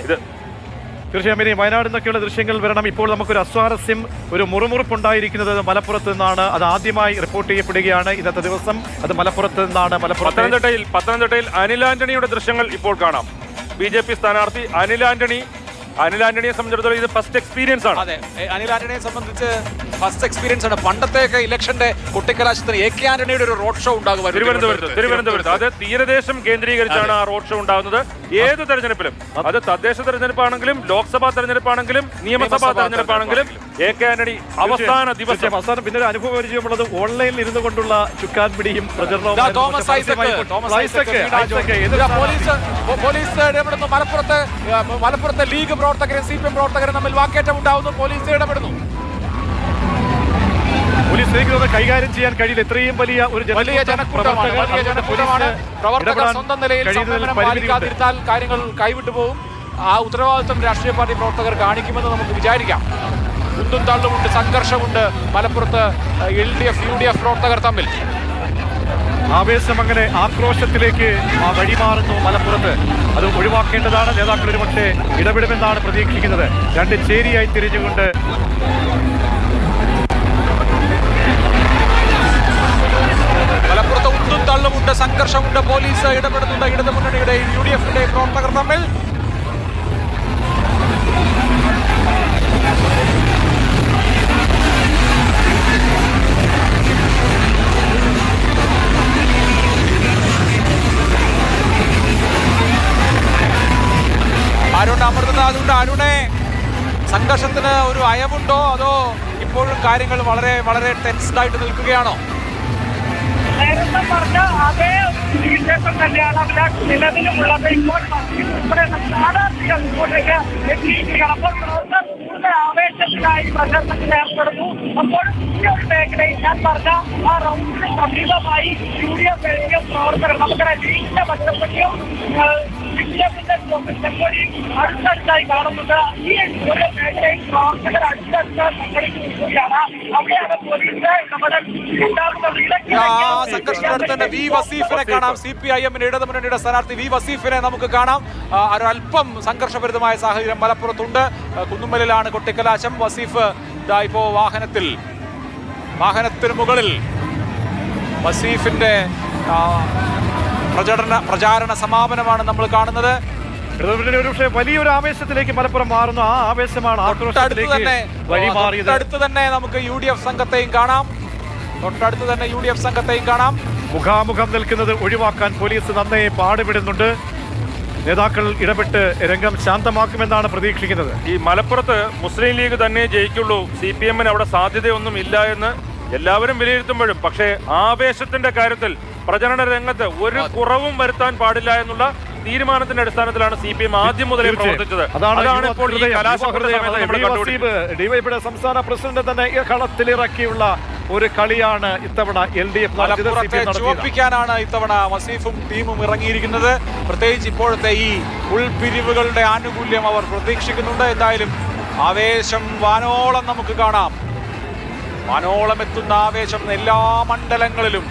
ഇത് തീർച്ചയായും ഇനി വയനാട് നിന്നൊക്കെയുള്ള ദൃശ്യങ്ങൾ വരണം. ഇപ്പോൾ നമുക്കൊരു അസ്വാരസ്യം, ഒരു മുറുമുറുപ്പുണ്ടായിരിക്കുന്നത് മലപ്പുറത്ത് നിന്നാണ്. അത് ആദ്യമായി റിപ്പോർട്ട് ചെയ്യപ്പെടുകയാണ് ഇന്നത്തെ ദിവസം. അത് മലപ്പുറത്ത് നിന്നാണ്. പത്തനംതിട്ടയിൽ അനിൽ ആന്റണിയുടെ ദൃശ്യങ്ങൾ ഇപ്പോൾ കാണാം. BJP സ്ഥാനാർത്ഥി അനിൽ ആന്റണിയെ സംബന്ധിച്ചിടത്തോളം ഇത് ഫസ്റ്റ് എക്സ്പീരിയൻസ് ആണ്. അതെ, അനിൽ ആന്റണിയെ സംബന്ധിച്ച് ഫസ്റ്റ് എക്സ്പീരിയൻസ് ആണ്. പണ്ടത്തെയൊക്കെ ഇലക്ഷന്റെ കൊട്ടിക്കലാശത്തിന് AK ആന്റണിയുടെ ഒരു റോഡ് ഷോ ഉണ്ടാകുമായിരുന്നു തിരുവനന്തപുരത്ത്. അത് തീരദേശം കേന്ദ്രീകരിച്ചാണ് ആ റോഡ് ഷോ ഉണ്ടാകുന്നത്. ഏത് തെരഞ്ഞെടുപ്പിലും, അത് തദ്ദേശ തെരഞ്ഞെടുപ്പാണെങ്കിലും ലോക്സഭാ തെരഞ്ഞെടുപ്പാണെങ്കിലും നിയമസഭാ തെരഞ്ഞെടുപ്പാണെങ്കിലും AK ആന്റണി അവസാന ദിവസം പിന്നെ ഒരു അനുഭവ പരിചയമുള്ളത് ഓൺലൈനിൽ ഇരുന്നു കൊണ്ടുള്ള ചുക്കാൻ പിടിയും പ്രചരണവും. പോലീസ് ഇടപെടുന്നു. മലപ്പുറത്തെ ലീഗ് പ്രവർത്തകരും CPM പ്രവർത്തകരും തമ്മിൽ വാക്കേറ്റം ഉണ്ടാവുന്നു. പോലീസ് ഇടപെടുന്നു. പോലീസിലേക്ക് കൈകാര്യം ചെയ്യാൻ കഴിയില്ല. ഇത്രയും വലിയ ജനക്കൂട്ടമാണ്. പ്രവർത്തകർ സ്വന്തം നിലയിൽ സംയമനം പാലിക്കാതിരുന്നാൽ കാര്യങ്ങൾ കൈവിട്ടു പോകും. ആ ഉത്തരവാദിത്വം രാഷ്ട്രീയ പാർട്ടി പ്രവർത്തകർ കാണിക്കുമെന്ന് നമുക്ക് വിചാരിക്കാം. ഉന്തും തള്ളുമുണ്ട്, സംഘർഷമുണ്ട് മലപ്പുറത്ത് LDF UDF പ്രവർത്തകർ തമ്മിൽ. ആവേശം അങ്ങനെ ആക്രോശത്തിലേക്ക് വഴിമാറുന്നു മലപ്പുറത്ത്. അത് ഒഴിവാക്കേണ്ടതാണ്. നേതാക്കൾ ഒരുപക്ഷെ ഇടപെടുമെന്നാണ് പ്രതീക്ഷിക്കുന്നത്. രണ്ട് ചേരിയായി തിരിഞ്ഞുകൊണ്ട് മലപ്പുറത്ത് ഉന്തും തള്ളുമുണ്ട്, സംഘർഷമുണ്ട്. പോലീസ് ഇടപെടുന്നുണ്ട്. ഇടതുമുന്നണിയുടെയും UDFന്റെയും പ്രവർത്തകർ തമ്മിൽ. അതുകൊണ്ട് അരുണെ, സംഘർഷത്തിന് ഒരു അയവുണ്ടോ അതോ ഇപ്പോഴും കാര്യങ്ങൾ വളരെ വളരെ ടെൻസ്ഡ് ആയിട്ട് നിൽക്കുകയാണോ? നേരത്തെ പറഞ്ഞ അതേ വിശേഷം തന്നെയാണ് അവിടെ നിലവിലുള്ളത്. ഇപ്പോൾ സ്ഥാനാർത്ഥികൾ ഇങ്ങോട്ടേക്ക് എത്തിയിരിക്കുകയാണ്. അപ്പോൾ കൂടുതൽ ആവേശത്തിനായി പ്രചരണത്തിൽ ഏർപ്പെടുന്നു. അപ്പോൾ ഈ ഒരു മേഖലയിൽ ഞാൻ പറഞ്ഞ ആ റൗണ്ടിന് സമീപമായി UDF LDF പ്രവർത്തകർ നമുക്കറിയാം ലീഗിന്റെ പച്ചപ്പടിയും അടുത്തടുത്തായി കാണുന്നത്. ഈ ഒരു മേഖലയിൽ പ്രവർത്തകർ അടുത്തടുത്ത് സംഘടിപ്പിക്കുകയാണ്. അവിടെയാണ് പോലീസ് നമ്മുടെ സംഘർഷത്തിനടുത്ത് തന്നെ V വസീഫിനെ കാണാം. CPIM ഇടതുമുന്നണിയുടെ സ്ഥാനാർത്ഥി V വസീഫിനെ നമുക്ക് കാണാം. ഒരല്പം സംഘർഷഭരിതമായ സാഹചര്യം മലപ്പുറത്തുണ്ട്. കുന്നുമ്മലിലാണ് കൊട്ടിക്കലാശം. വസീഫ് ഇപ്പോ വാഹനത്തിന് മുകളിൽ വസീഫിന്റെ പ്രചാരണ സമാപനമാണ് നമ്മൾ കാണുന്നത്. ഒരുപക്ഷെ വലിയൊരു ആവേശത്തിലേക്ക് മലപ്പുറം മാറുന്നു. ആ ആവേശമാണ് തൊട്ടടുത്ത് തന്നെ നമുക്ക് UDF സംഘത്തെയും കാണാം. മുഖാമുഖം നിൽക്കുന്നത് ഒഴിവാക്കാൻ പോലീസ് നന്നേ പാടുപെടുന്നുണ്ട്. നേതാക്കൾ ഇടപെട്ട് രംഗം ശാന്തമാക്കുമെന്നാണ് പ്രതീക്ഷിക്കുന്നത്. ഈ മലപ്പുറത്ത് മുസ്ലിം ലീഗ് തന്നെ ജയിക്കുള്ളൂ, CPM-ന് അവിടെ സാധ്യതയൊന്നും ഇല്ല എന്ന് എല്ലാവരും വിലയിരുത്തുമ്പോഴും പക്ഷേ ആവേശത്തിന്റെ കാര്യത്തിൽ പ്രചരണ രംഗത്ത് ഒരു കുറവും വരുത്താൻ പാടില്ല എന്നുള്ള തീരുമാനത്തിന്റെ അടിസ്ഥാനത്തിലാണ് CPM ആദ്യം മുതലേ പ്രവർത്തിച്ചത്. അതാണ് ഇപ്പോൾ ഈ ഡിവൈഎഫിയുടെ സംസ്ഥാന പ്രസിഡന്റ് തന്നെ കളത്തിലിറക്കിയുള്ള ഒരു കളിയാണ് ഇത്തവണ LDF ചുവപ്പിക്കാനാണ് ഇത്തവണ വസീഫും ടീമും ഇറങ്ങിയിരിക്കുന്നത്. പ്രത്യേകിച്ച് ഇപ്പോഴത്തെ ഈ ഉൾപിരിവുകളുടെ ആനുകൂല്യം അവർ പ്രതീക്ഷിക്കുന്നുണ്ട്. എന്തായാലും ആവേശം വാനോളം നമുക്ക് കാണാം. വാനോളം എത്തുന്ന ആവേശം എല്ലാ മണ്ഡലങ്ങളിലും